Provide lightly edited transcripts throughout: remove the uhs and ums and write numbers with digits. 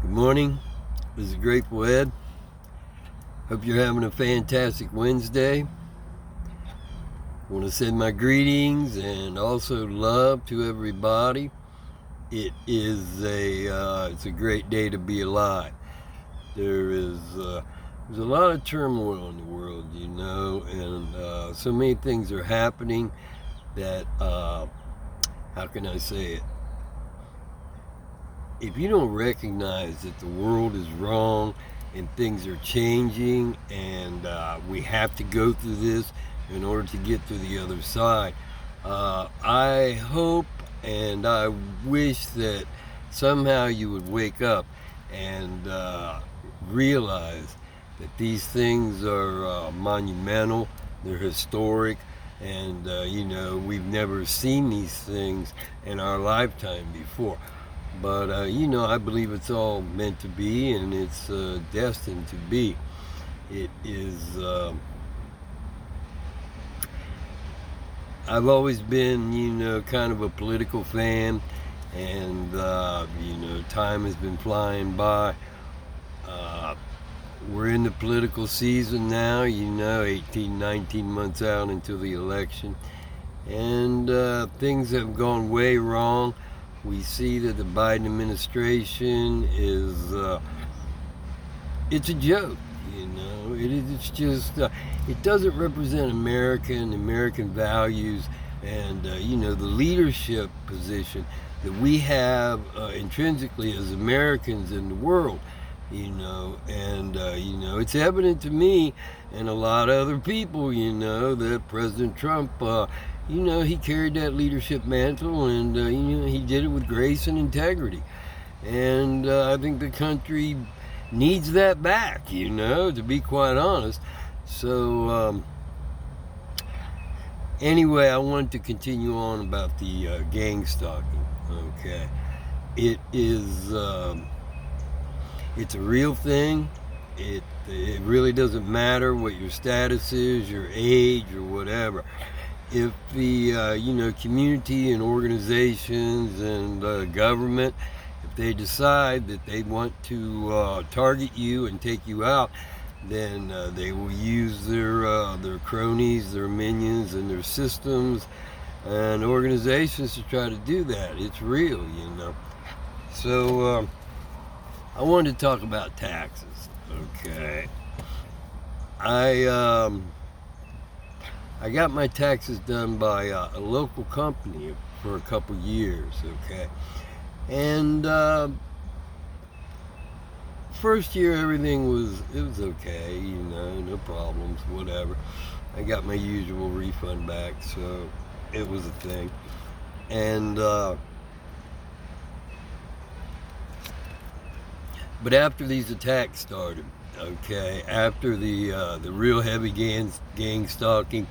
Good morning. This is Grateful Ed. Hope you're having a fantastic Wednesday. I want to send my greetings and also love to everybody. It's a great day to be alive. There's a lot of turmoil in the world, and so many things are happening that how can I say it? If you don't recognize that the world is wrong and things are changing and we have to go through this in order to get to the other side, I hope and I wish that somehow you would wake up and realize that these things are monumental, they're historic, and we've never seen these things in our lifetime before. But I believe it's all meant to be, and it's destined to be. It is. I've always been, kind of a political fan, and time has been flying by. We're in the political season now, 18, 19 months out until the election, and things have gone way wrong. We see that the Biden administration is, it's a joke, it's just, it doesn't represent American values and, the leadership position that we have intrinsically as Americans in the world, it's evident to me and a lot of other people, that President Trump, he carried that leadership mantle, and he did it with grace and integrity. And I think the country needs that back, to be quite honest. So anyway, I wanted to continue on about the gangstalking. Okay, it is it's a real thing. It really doesn't matter what your status is, your age, or whatever. If the community and organizations and government, if they decide that they want to target you and take you out, then they will use their cronies, their minions, and their systems and organizations to try to do that. It's real, So I wanted to talk about taxes. Okay, I got my taxes done by a local company for a couple years, okay? And first year everything was okay, no problems, whatever. I got my usual refund back, so it was a thing. And but after these attacks started, okay, after the real heavy gang stalking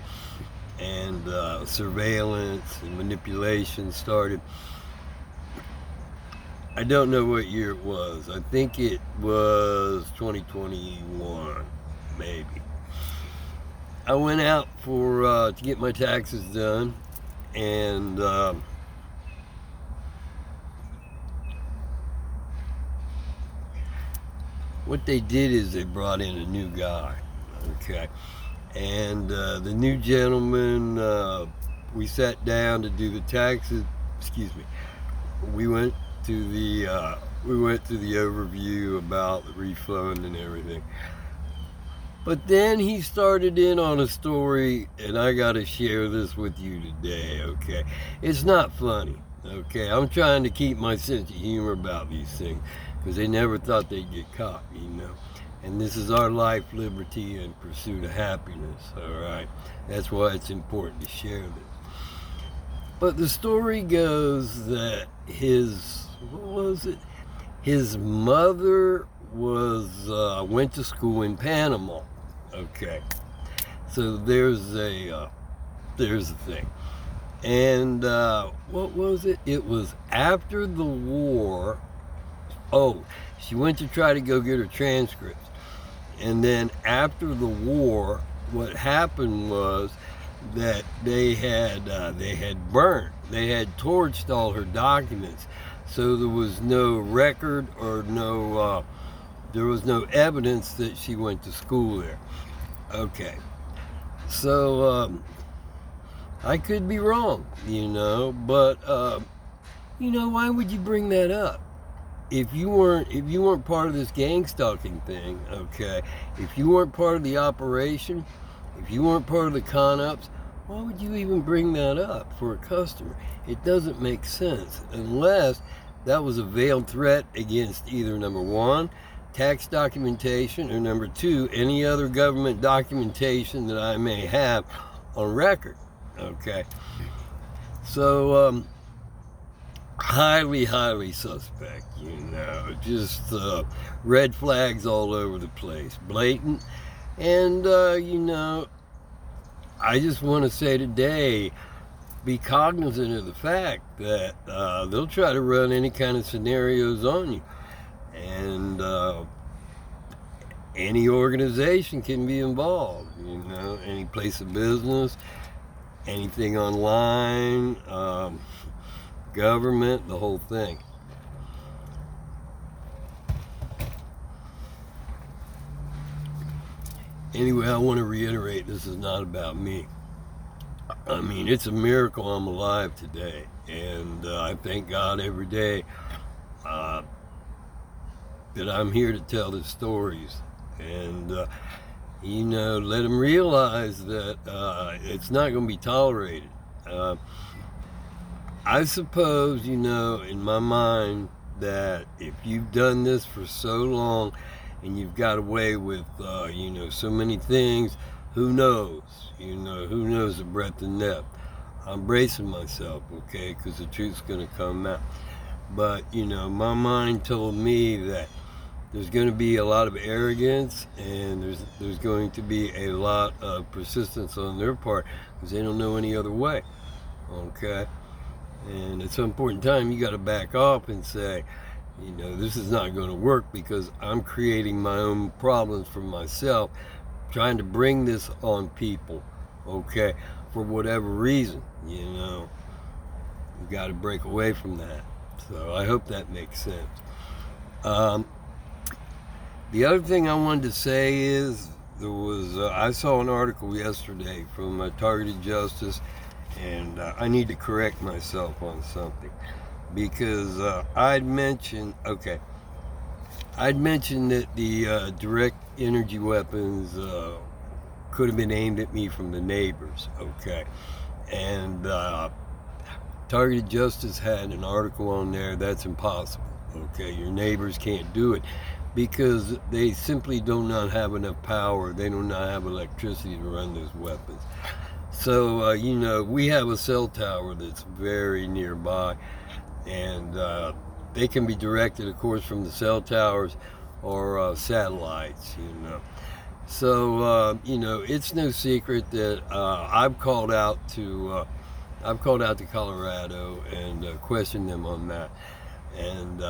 and surveillance and manipulation started, I don't know what year it was. I think it was 2021, maybe. I went out to get my taxes done, and what they did is they brought in a new guy, okay? And the new gentleman, we sat down to do the taxes. Excuse me. We went to the overview about the refund and everything. But then he started in on a story, and I got to share this with you today, okay? It's not funny, okay? I'm trying to keep my sense of humor about these things, because they never thought they'd get caught, And this is our life, liberty, and pursuit of happiness, all right? That's why it's important to share this. But the story goes that his mother went to school in Panama, okay? So there's a thing. And what was it? It was after the war. Oh, she went to try to go get her transcripts. And then after the war, what happened was that they had torched all her documents. So there was no record or there was no evidence that she went to school there. Okay. So I could be wrong, but why would you bring that up? If you weren't part of this gang stalking thing, okay, if you weren't part of the operation, if you weren't part of the con-ups, why would you even bring that up for a customer? It doesn't make sense unless that was a veiled threat against either number one, tax documentation, or number two, any other government documentation that I may have on record. Okay. So highly, highly suspect, just red flags all over the place, blatant. And, I just want to say today, be cognizant of the fact that they'll try to run any kind of scenarios on you. And any organization can be involved, any place of business, anything online, government, the whole thing. Anyway, I want to reiterate, this is not about me. I mean, it's a miracle I'm alive today, and I thank God every day that I'm here to tell the stories, and let them realize that it's not going to be tolerated. I suppose, in my mind, that if you've done this for so long and you've got away with, so many things, who knows? Who knows the breadth and depth? I'm bracing myself, okay, because the truth's going to come out. But, my mind told me that there's going to be a lot of arrogance, and there's going to be a lot of persistence on their part because they don't know any other way, okay? And at some point in time, you got to back off and say, this is not going to work because I'm creating my own problems for myself, trying to bring this on people, okay, for whatever reason, You got to break away from that. So I hope that makes sense. The other thing I wanted to say is I saw an article yesterday from Targeted Justice, and I need to correct myself on something because I'd mentioned that the direct energy weapons could have been aimed at me from the neighbors, okay, and Targeted Justice had an article on there. That's impossible, okay? Your neighbors can't do it because they simply do not have enough power. They do not have electricity to run those weapons. So, we have a cell tower that's very nearby, and they can be directed, of course, from the cell towers or satellites, So, it's no secret that I've called out to Colorado and questioned them on that. And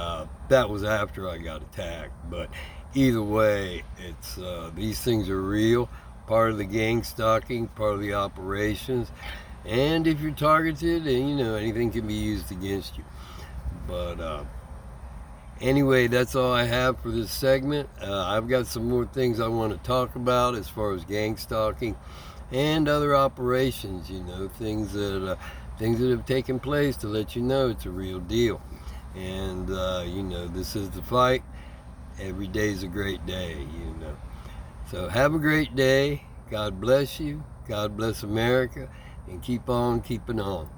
that was after I got attacked. But either way, it's these things are real, part of the gang stalking, part of the operations. And if you're targeted, and anything can be used against you. But anyway, that's all I have for this segment. I've got some more things I want to talk about as far as gang stalking and other operations, things that have taken place to let you know it's a real deal. And this is the fight. Every day's a great day, So have a great day. God bless you. God bless America, and keep on keeping on.